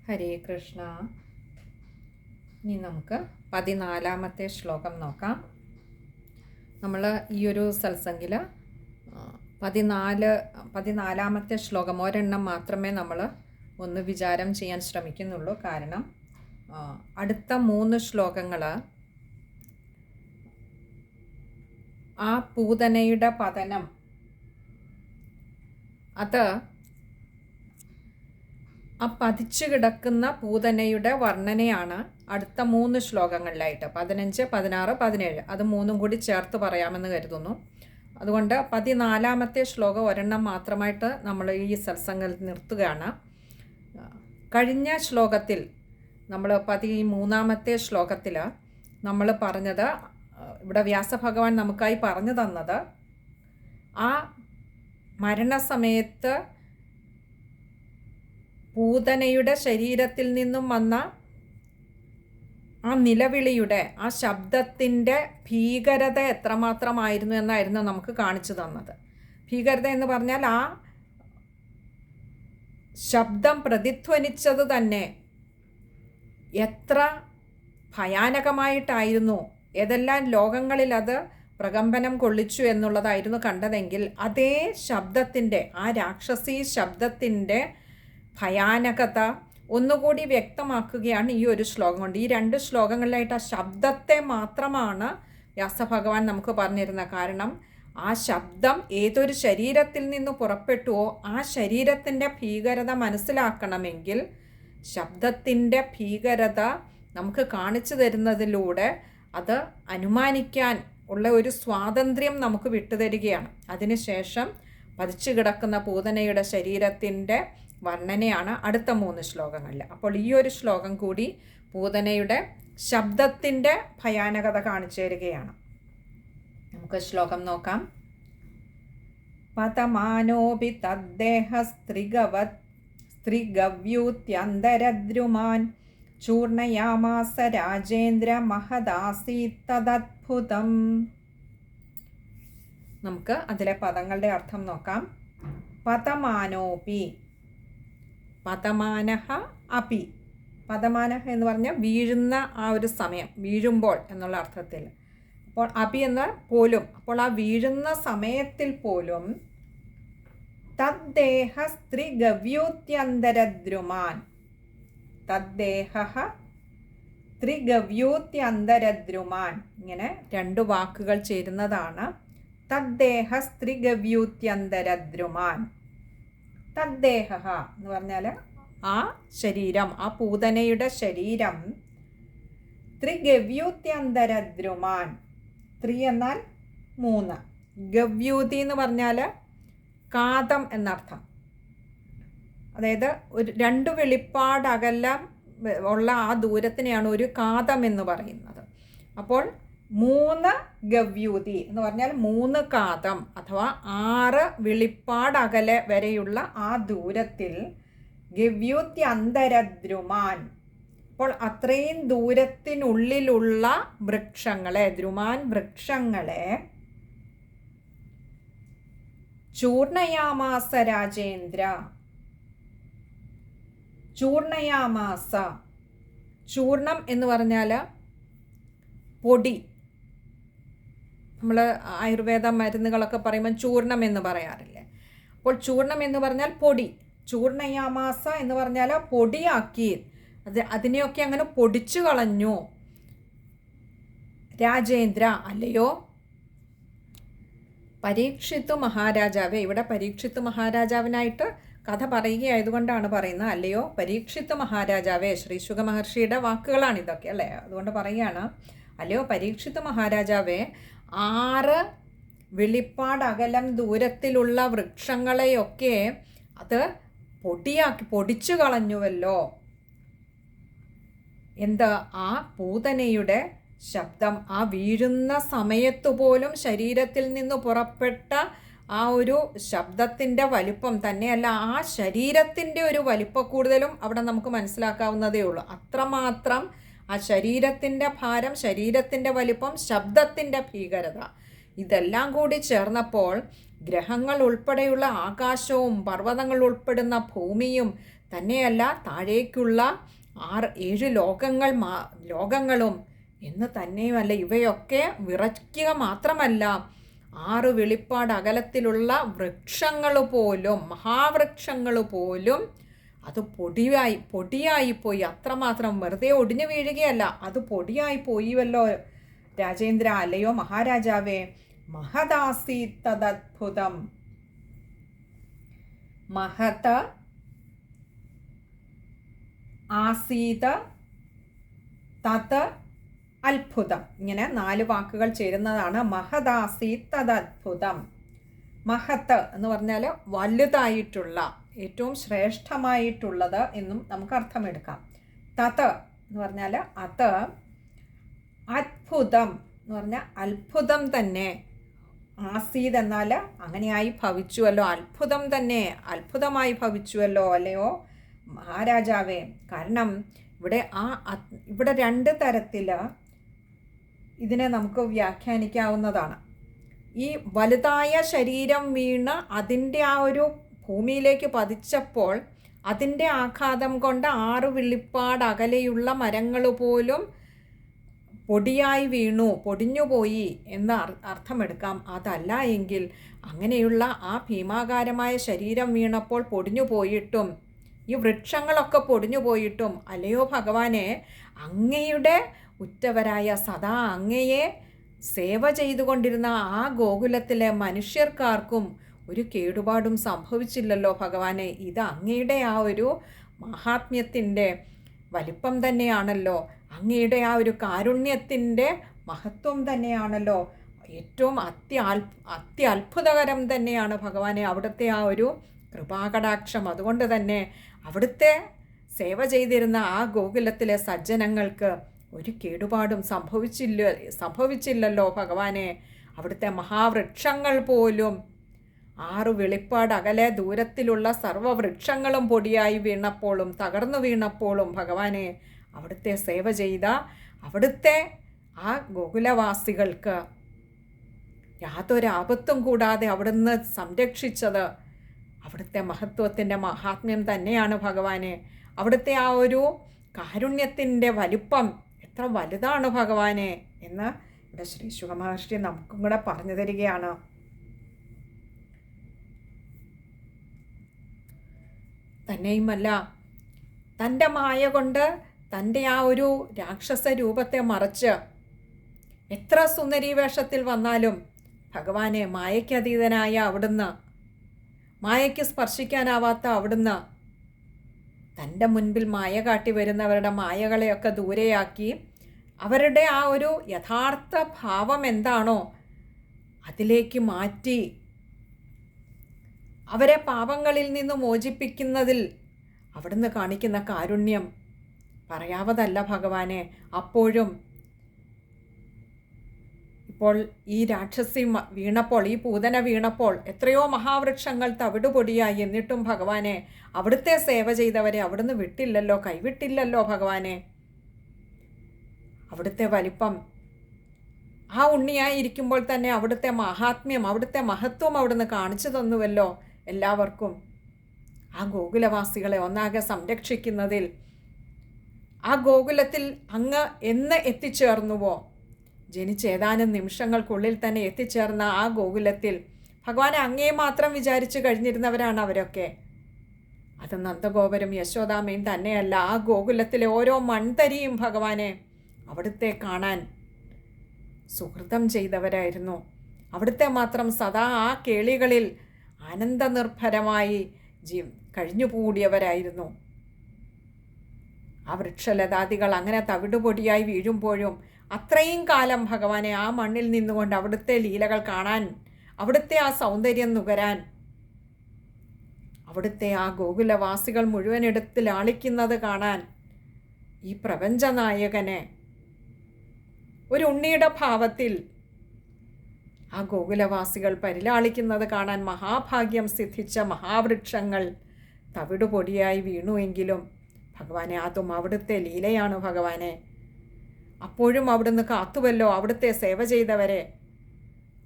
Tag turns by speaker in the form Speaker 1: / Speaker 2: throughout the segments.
Speaker 1: ഹരേ കൃഷ്ണ. ഇനി നമുക്ക് 14-ാമത്തെ ശ്ലോകം നോക്കാം. നമ്മൾ ഈ ഒരു സത്സംഗിൽ 14-ാമത്തെ ശ്ലോകം ഒരെണ്ണം മാത്രമേ നമ്മൾ ഒന്ന് വിചാരം ചെയ്യാൻ ശ്രമിക്കുന്നുള്ളൂ. കാരണം അടുത്ത 3 ശ്ലോകങ്ങൾ ആ പൂതനയുടെ പതനം, അത് ആ പതിച്ചു കിടക്കുന്ന പൂതനയുടെ വർണ്ണനയാണ് അടുത്ത 3 ശ്ലോകങ്ങളിലായിട്ട് 15, 16, 17 അത് 3 കൂടി ചേർത്ത് പറയാമെന്ന് കരുതുന്നു. അതുകൊണ്ട് 14-ാമത്തെ ശ്ലോകം ഒരെണ്ണം മാത്രമായിട്ട് നമ്മൾ ഈ സത്സംഗത്തിൽ നിർത്തുകയാണ്. കഴിഞ്ഞ ശ്ലോകത്തിൽ നമ്മൾ 13-ാമത്തെ ശ്ലോകത്തിൽ നമ്മൾ പറഞ്ഞത്, ഇവിടെ വ്യാസഭഗവാൻ നമുക്കായി പറഞ്ഞു തന്നത്, ആ മരണസമയത്ത് പൂതനയുടെ ശരീരത്തിൽ നിന്നും വന്ന ആ നിലവിളിയുടെ, ആ ശബ്ദത്തിൻ്റെ ഭീകരത എത്രമാത്രമായിരുന്നു എന്നായിരുന്നു നമുക്ക് കാണിച്ചു തന്നത്. ഭീകരത എന്ന് പറഞ്ഞാൽ ആ ശബ്ദം പ്രതിധ്വനിച്ചത് തന്നെ എത്ര ഭയാനകമായിട്ടായിരുന്നു, ഏതെല്ലാം ലോകങ്ങളിൽ അത് പ്രകമ്പനം കൊള്ളിച്ചു എന്നുള്ളതായിരുന്നു കണ്ടതെങ്കിൽ, അതേ ശബ്ദത്തിൻ്റെ, ആ രാക്ഷസീ ശബ്ദത്തിൻ്റെ ഭയാനകത ഒന്നുകൂടി വ്യക്തമാക്കുകയാണ് ഈ ഒരു ശ്ലോകം കൊണ്ട്. ഈ 2 ശ്ലോകങ്ങളിലായിട്ട് ആ ശബ്ദത്തെ മാത്രമാണ് വ്യാസഭഗവാൻ നമുക്ക് പറഞ്ഞിരുന്നത്. കാരണം ആ ശബ്ദം ഏതൊരു ശരീരത്തിൽ നിന്ന് പുറപ്പെട്ടുവോ ആ ശരീരത്തിൻ്റെ ഭീകരത മനസ്സിലാക്കണമെങ്കിൽ ശബ്ദത്തിൻ്റെ ഭീകരത നമുക്ക് കാണിച്ചു തരുന്നതിലൂടെ അത് അനുമാനിക്കാൻ ഉള്ള ഒരു സ്വാതന്ത്ര്യം നമുക്ക് വിട്ടുതരികയാണ്. അതിനുശേഷം പതിച്ചു കിടക്കുന്ന പൂതനയുടെ ശരീരത്തിൻ്റെ വർണ്ണനയാണ് അടുത്ത 3 ശ്ലോകങ്ങളിൽ. അപ്പോൾ ഈ ഒരു ശ്ലോകം കൂടി പൂതനയുടെ ശബ്ദത്തിൻ്റെ ഭയാനകത കാണിച്ചു തരികയാണ്. നമുക്ക് ശ്ലോകം നോക്കാം. പതമാനോപി തദ്ദേഹ സ്ത്രീഗവ്യൂത്യന്തരദ്രുമാൻ ചൂർണയാമാസ രാജേന്ദ്ര മഹദാസീത്തദദ്ഭുതം. നമുക്ക് അതിലെ പദങ്ങളുടെ അർത്ഥം നോക്കാം. പതമാനോപി, പതമാനഹ അപി. പതമാനഹ എന്ന് പറഞ്ഞാൽ വീഴുന്ന ആ ഒരു സമയം, വീഴുമ്പോൾ എന്നുള്ള അർത്ഥത്തിൽ. അപ്പോൾ അപി എന്ന പോലും, അപ്പോൾ ആ വീഴുന്ന സമയത്തിൽ പോലും തദ്ദേഹ സ്ത്രീഗവ്യൂത്യന്തരദ്രുമാൻ, തദ്ദേഹ സ്ത്രീഗവ്യൂത്യന്തരദ്രുമാൻ, ഇങ്ങനെ 2 വാക്കുകൾ ചേരുന്നതാണ് തദ്ദേഹ സ്ത്രീഗവ്യൂത്യന്തരദ്രുമാൻ. തദ്ദേഹ എന്ന് പറഞ്ഞാൽ ആ ശരീരം, ആ പൂതനയുടെ ശരീരം, ത്രിഗവ്യൂത്യന്തരദ്രുമാൻ, ത്രി എന്നാൽ 3, ഗവ്യൂതി എന്ന് പറഞ്ഞാൽ കാതം എന്നർത്ഥം. അതായത് ഒരു 2 വെളിപ്പാടകലം ഉള്ള ആ ദൂരത്തിനെയാണ് ഒരു കാതം എന്ന് പറയുന്നത്. അപ്പോൾ 3 ഗവ്യൂതി എന്ന് പറഞ്ഞാൽ 3 കാതം അഥവാ 6 വെളിപ്പാടകലെ വരെയുള്ള ആ ദൂരത്തിൽ ഗവ്യൂത്യന്തരദ്രുമാൻ. അപ്പോൾ അത്രയും ദൂരത്തിനുള്ളിലുള്ള വൃക്ഷങ്ങളെ, ദ്രുമാൻ വൃക്ഷങ്ങളെ ചൂർണയാമാസ രാജേന്ദ്ര. ചൂർണയാമാസ, ചൂർണം എന്ന് പറഞ്ഞാൽ പൊടി. നമ്മൾ ആയുർവേദ മരുന്നുകളൊക്കെ പറയുമ്പോൾ ചൂർണം എന്ന് പറയാറില്ലേ. അപ്പോൾ ചൂർണം എന്ന് പറഞ്ഞാൽ പൊടി. ചൂർണയാമാസ എന്ന് പറഞ്ഞാൽ പൊടിയാക്കി, അതിനെയൊക്കെ അങ്ങനെ പൊടിച്ചു കളഞ്ഞു രാജേന്ദ്ര. അല്ലയോ പരീക്ഷിത്ത് മഹാരാജാവേ. ഇവിടെ പരീക്ഷിത്ത് മഹാരാജാവിനായിട്ട് കഥ പറയുകയായതുകൊണ്ടാണ് പറയുന്നത്. അല്ലയോ പരീക്ഷിത്ത് മഹാരാജാവേ. ശ്രീ ശുക മഹർഷിയുടെ വാക്കുകളാണ് ഇതൊക്കെ അല്ലേ. അതുകൊണ്ട് പറയുകയാണ്, അല്ലയോ പരീക്ഷിത്ത് മഹാരാജാവേ, 6 വെളിപ്പാടകലം ദൂരത്തിലുള്ള വൃക്ഷങ്ങളെയൊക്കെ അത് പൊടിച്ചു കളഞ്ഞുവല്ലോ. എന്താ ആ പൂതനയുടെ ശബ്ദം, ആ വീഴുന്ന സമയത്തു പോലും ശരീരത്തിൽ നിന്ന് പുറപ്പെട്ട ആ ഒരു ശബ്ദത്തിൻ്റെ വലിപ്പം തന്നെയല്ല, ആ ശരീരത്തിൻ്റെ ഒരു വലിപ്പ കൂടുതലും അവിടെ നമുക്ക് മനസ്സിലാക്കാവുന്നതേ ഉള്ളൂ. അത്രമാത്രം ആ ശരീരത്തിൻ്റെ ഭാരം, ശരീരത്തിൻ്റെ വലിപ്പം, ശബ്ദത്തിൻ്റെ ഭീകരത, ഇതെല്ലാം കൂടി ചേർന്നപ്പോൾ ഗ്രഹങ്ങൾ ഉൾപ്പെടെയുള്ള ആകാശവും പർവ്വതങ്ങൾ ഉൾപ്പെടുന്ന ഭൂമിയും തന്നെയല്ല താഴേക്കുള്ള 7 ലോകങ്ങളും എന്ന് തന്നെയുമല്ല, ഇവയൊക്കെ വിറയ്ക്കുക മാത്രമല്ല 6 വെളിപ്പാട് അകലത്തിലുള്ള വൃക്ഷങ്ങൾ പോലും, മഹാവൃക്ഷങ്ങൾ പോലും അത് പൊടിയായിപ്പോയി. അത്രമാത്രം വെറുതെ ഒടിഞ്ഞു വീഴുകയല്ല, അത് പൊടിയായി പോയിവല്ലോ രാജേന്ദ്ര, അല്ലയോ മഹാരാജാവേ. മഹദാസീത്തദ്ഭുതം, മഹത ആസീത തത് അത്ഭുതം. ഇങ്ങനെ 4 വാക്കുകൾ ചേരുന്നതാണ് മഹദാസീത്തദ്ഭുതം. മഹത്ത് എന്ന് പറഞ്ഞാൽ വലുതായിട്ടുള്ള, ഏറ്റവും ശ്രേഷ്ഠമായിട്ടുള്ളത് എന്നും നമുക്ക് അർത്ഥമെടുക്കാം. തത് എന്ന് പറഞ്ഞാൽ അത്, അത്ഭുതം എന്ന് പറഞ്ഞാൽ അത്ഭുതം തന്നെ. ആസീത് എന്നാൽ അങ്ങനെയായി ഭവിച്ചുവല്ലോ, അത്ഭുതം തന്നെ, അത്ഭുതമായി ഭവിച്ചുവല്ലോ അല്ലയോ മഹാരാജാവേ. കാരണം ഇവിടെ ഇവിടെ 2 തരത്തിൽ ഇതിനെ നമുക്ക് വ്യാഖ്യാനിക്കാവുന്നതാണ്. ഈ വലുതായ ശരീരം വീണ് അതിൻ്റെ ആ ഒരു ഭൂമിയിലേക്ക് പതിച്ചപ്പോൾ അതിൻ്റെ ആഘാതം കൊണ്ട് 6 വെളിപ്പാട് അകലെയുള്ള മരങ്ങൾ പോലും പൊടിയായി വീണു, പൊടിഞ്ഞുപോയി എന്ന് അർത്ഥമെടുക്കാം. അതല്ല എങ്കിൽ അങ്ങനെയുള്ള ആ ഭീമാകാരമായ ശരീരം വീണപ്പോൾ പൊടിഞ്ഞു പോയിട്ടും ഈ വൃക്ഷങ്ങളൊക്കെ പൊടിഞ്ഞു പോയിട്ടും അല്ലയോ ഭഗവാനെ, അങ്ങയുടെ ഉറ്റവരായ സദാ അങ്ങയെ സേവ ചെയ്തുകൊണ്ടിരുന്ന ആ ഗോകുലത്തിലെ മനുഷ്യർക്കാർക്കും ഒരു കേടുപാടും സംഭവിച്ചില്ലല്ലോ ഭഗവാനെ. ഇത് അങ്ങയുടെ ആ ഒരു മഹാത്മ്യത്തിൻ്റെ വലിപ്പം തന്നെയാണല്ലോ, അങ്ങയുടെ ആ ഒരു കാരുണ്യത്തിൻ്റെ മഹത്വം തന്നെയാണല്ലോ, ഏറ്റവും അത്യത്ഭുതകരം തന്നെയാണ് ഭഗവാനെ അവിടുത്തെ ആ ഒരു കൃപാകടാക്ഷം. അതുകൊണ്ട് തന്നെ അവിടുത്തെ സേവ ചെയ്തിരുന്ന ആ ഗോകുലത്തിലെ സജ്ജനങ്ങൾക്ക് ഒരു കേടുപാടും സംഭവിച്ചില്ലല്ലോ ഭഗവാനെ. അവിടുത്തെ മഹാവൃക്ഷങ്ങൾ പോലും 6 വെളിപ്പാട് അകലെ ദൂരത്തിലുള്ള സർവ്വവൃക്ഷങ്ങളും പൊടിയായി വീണപ്പോഴും തകർന്നു വീണപ്പോഴും ഭഗവാനെ അവിടുത്തെ സേവ ചെയ്ത അവിടുത്തെ ആ ഗോകുലവാസികൾക്ക് യാതൊരാപത്തും കൂടാതെ അവിടുന്ന് സംരക്ഷിച്ചത് അവിടുത്തെ മഹത്വത്തിൻ്റെ മഹാത്മ്യം തന്നെയാണ് ഭഗവാനെ. അവിടുത്തെ ആ ഒരു കാരുണ്യത്തിൻ്റെ വലിപ്പം എത്ര വലുതാണ് ഭഗവാനെ എന്ന് ഇവിടെ ശ്രീ ശുകമഹർഷി നമുക്കും കൂടെ പറഞ്ഞു തരികയാണ്. തന്നെയുമല്ല, തൻ്റെ മായ കൊണ്ട് തൻ്റെ ആ ഒരു രാക്ഷസ രൂപത്തെ മറച്ച് എത്ര സുന്ദരീ വേഷത്തിൽ വന്നാലും ഭഗവാനെ മായയ്ക്കതീതനായ അവിടുന്ന്, മായയ്ക്ക് സ്പർശിക്കാനാവാത്ത അവിടുന്ന് തൻ്റെ മുൻപിൽ മായ കാട്ടി വരുന്നവരുടെ മായകളെയൊക്കെ ദൂരെയാക്കി അവരുടെ ആ ഒരു യഥാർത്ഥ ഭാവം എന്താണോ അതിലേക്ക് മാറ്റി അവരെ പാപങ്ങളിൽ നിന്ന് മോചിപ്പിക്കുന്നതിൽ അവിടുന്ന് കാണിക്കുന്ന കാരുണ്യം പറയാവതല്ല ഭഗവാനെ. അപ്പോഴും ഇപ്പോൾ ഈ രാക്ഷസി വീണപ്പോൾ, ഈ പൂതന വീണപ്പോൾ എത്രയോ മഹാവൃക്ഷങ്ങൾ തവിടുപൊടിയായി. എന്നിട്ടും ഭഗവാനെ അവിടുത്തെ സേവ ചെയ്തവരെ അവിടുന്ന് വിട്ടില്ലല്ലോ, കൈവിട്ടില്ലല്ലോ ഭഗവാനെ. അവിടുത്തെ വലിപ്പം, ആ ഉണ്ണിയായിരിക്കുമ്പോൾ തന്നെ അവിടുത്തെ മഹാത്മ്യം, അവിടുത്തെ മഹത്വം അവിടുന്ന് കാണിച്ചു തന്നുവല്ലോ എല്ലാവർക്കും. ആ ഗോകുലവാസികളെ ഒന്നാകെ സംരക്ഷിക്കുന്നതിൽ, ആ ഗോകുലത്തിൽ അങ്ങ് എന്ന് എത്തിച്ചേർന്നുവോ, ജനിച്ചേതാനും നിമിഷങ്ങൾക്കുള്ളിൽ തന്നെ എത്തിച്ചേർന്ന ആ ഗോകുലത്തിൽ ഭഗവാനെ അങ്ങേ മാത്രം വിചാരിച്ചു കഴിഞ്ഞിരുന്നവരാണ് അവരൊക്കെ. അത് നന്ദഗോപരും യശോദാമയും തന്നെയല്ല, ആ ഗോകുലത്തിലെ ഓരോ മൺതരിയും ഭഗവാനെ അവിടുത്തെ കാണാൻ സുഹൃതം ചെയ്തവരായിരുന്നു. അവിടുത്തെ മാത്രം സദാ ആ കേളികളിൽ ആനന്ദനിർഭരമായി കഴിഞ്ഞുകൂടിയവരായിരുന്നു. ആ വൃക്ഷലതാദികൾ അങ്ങനെ തവിടുപൊടിയായി വീഴുമ്പോഴും അത്രയും കാലം ഭഗവാനെ ആ മണ്ണിൽ നിന്നുകൊണ്ട് അവിടുത്തെ ലീലകൾ കാണാൻ, അവിടുത്തെ ആ സൗന്ദര്യം നുകരാൻ, അവിടുത്തെ ആ ഗോകുലവാസികൾ മുഴുവൻ എടുത്ത് ലാളിക്കുന്നത് കാണാൻ, ഈ പ്രപഞ്ചനായകനെ ഒരു ഉണ്ണിയുടെ ഭാവത്തിൽ ആ ഗോകുലവാസികൾ പരിലാളിക്കുന്നത് കാണാൻ മഹാഭാഗ്യം സിദ്ധിച്ച മഹാവൃക്ഷങ്ങൾ തവിടുപൊടിയായി വീണുവെങ്കിലും ഭഗവാനെ അതും അവിടുത്തെ ലീലയാണ് ഭഗവാനെ. അപ്പോഴും അവിടുന്ന് കാത്തുവല്ലോ അവിടുത്തെ സേവ ചെയ്തവരെ.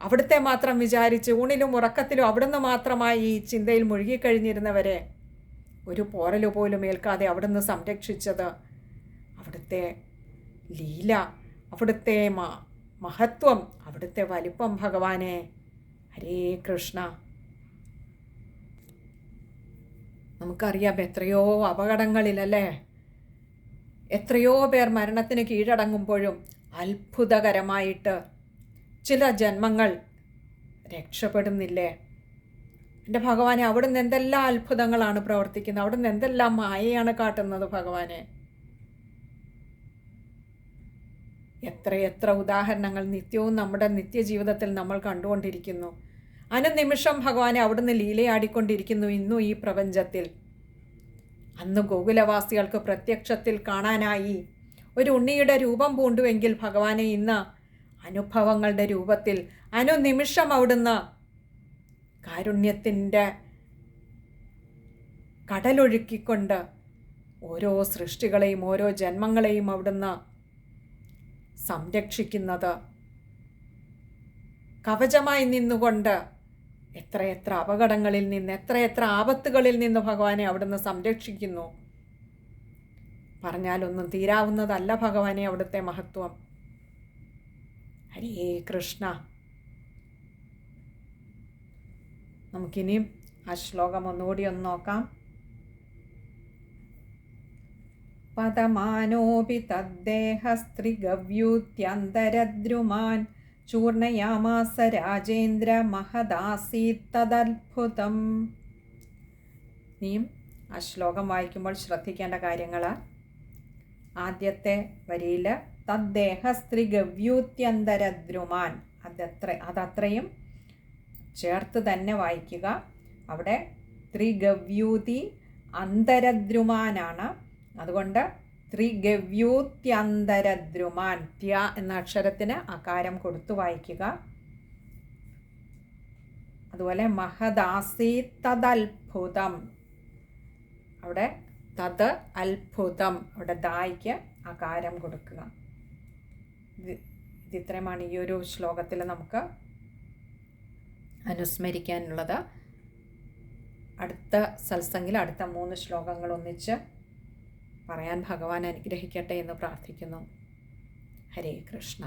Speaker 1: അവിടുത്തെ മാത്രം വിചാരിച്ച് ഊണിലും ഉറക്കത്തിലും അവിടുന്ന് മാത്രമായി ഈ ചിന്തയിൽ മുഴുകിക്കഴിഞ്ഞിരുന്നവരെ ഒരു പോറല് പോലും ഏൽക്കാതെ അവിടുന്ന് സംരക്ഷിച്ചത്. അവിടുത്തെ ലീല, അവിടുത്തെ മഹത്വം, അവിടുത്തെ വലിപ്പം ഭഗവാനെ. ഹരേ കൃഷ്ണ. നമുക്കറിയാം എത്രയോ അപകടങ്ങളിലല്ലേ, എത്രയോ പേർ മരണത്തിന് കീഴടങ്ങുമ്പോഴും അത്ഭുതകരമായിട്ട് ചില ജന്മങ്ങൾ രക്ഷപ്പെടുന്നില്ലേ. എൻ്റെ ഭഗവാനെ, അവിടുന്ന് എന്തെല്ലാം അത്ഭുതങ്ങളാണ് പ്രവർത്തിക്കുന്നത്, അവിടുന്ന് എന്തെല്ലാം മായയാണ് കാട്ടുന്നത് ഭഗവാനെ. എത്രയെത്ര ഉദാഹരണങ്ങൾ നിത്യവും നമ്മുടെ നിത്യജീവിതത്തിൽ നമ്മൾ കണ്ടുകൊണ്ടിരിക്കുന്നു. അനുനിമിഷം ഭഗവാനെ അവിടുന്ന് ലീലയാടിക്കൊണ്ടിരിക്കുന്നു ഇന്നും ഈ പ്രപഞ്ചത്തിൽ. അന്ന് ഗോകുലവാസികൾക്ക് പ്രത്യക്ഷത്തിൽ കാണാനായി ഒരു ഉണ്ണിയുടെ രൂപം പൂണ്ടുവെങ്കിൽ ഭഗവാനെ ഇന്ന് അനുഭവങ്ങളുടെ രൂപത്തിൽ അനുനിമിഷം അവിടുന്ന് കാരുണ്യത്തിൻ്റെ കടലൊഴുക്കിക്കൊണ്ട് ഓരോ സൃഷ്ടികളെയും ഓരോ ജന്മങ്ങളെയും അവിടുന്ന് സംരക്ഷിക്കുന്നത്, കവചമായി നിന്നുകൊണ്ട് എത്രയെത്ര അപകടങ്ങളിൽ നിന്ന്, എത്രയെത്ര ആപത്തുകളിൽ നിന്ന് ഭഗവാനെ അവിടുന്ന് സംരക്ഷിക്കുന്നു. പറഞ്ഞാലൊന്നും തീരാവുന്നതല്ല ഭഗവാനെ അവിടുത്തെ മഹത്വം. ഹരേ കൃഷ്ണ. നമുക്കിനിയും ആ ശ്ലോകം ഒന്നുകൂടി ഒന്ന് നോക്കാം. പതമാനോപി തദ്ദേഹസ്ത്രിഗവ്യൂത്യന്തരദ്രുമാൻ ചൂർണയാമാസ രാജേന്ദ്ര മഹദാസീത്തദത്ഭുതം. നീയും ആ ശ്ലോകം വായിക്കുമ്പോൾ ശ്രദ്ധിക്കേണ്ട കാര്യങ്ങൾ, ആദ്യത്തെ വരിയിൽ തദ്ദേഹസ്ത്രിഗവ്യൂത്യന്തരദ്രുമാൻ, അതത്രയും ചേർത്ത് തന്നെ വായിക്കുക. അവിടെ ത്രിഗവ്യൂതി അന്തരദ്രുമാനാണ്, അതുകൊണ്ട് ത്രിഗവ്യൂത്യന്തരദ്രുമാൻ, ത്യ എന്ന അക്ഷരത്തിന് അകാരം കൊടുത്തു വായിക്കുക. അതുപോലെ മഹദാസീത്തദത്ഭുതം, അവിടെ തത് അത്ഭുതം, അവിടെ ദായ്ക്ക് അകാരം കൊടുക്കുക. ഇത്രയുമാണ് ഈ ഒരു ശ്ലോകത്തിൽ നമുക്ക് അനുസ്മരിക്കാനുള്ളത്. അടുത്ത സത്സംഗിൽ അടുത്ത 3 ശ്ലോകങ്ങൾ ഒന്നിച്ച് പറയാൻ ഭഗവാൻ അനുഗ്രഹിക്കട്ടെ എന്ന് പ്രാർത്ഥിക്കുന്നു. ഹരേ കൃഷ്ണ.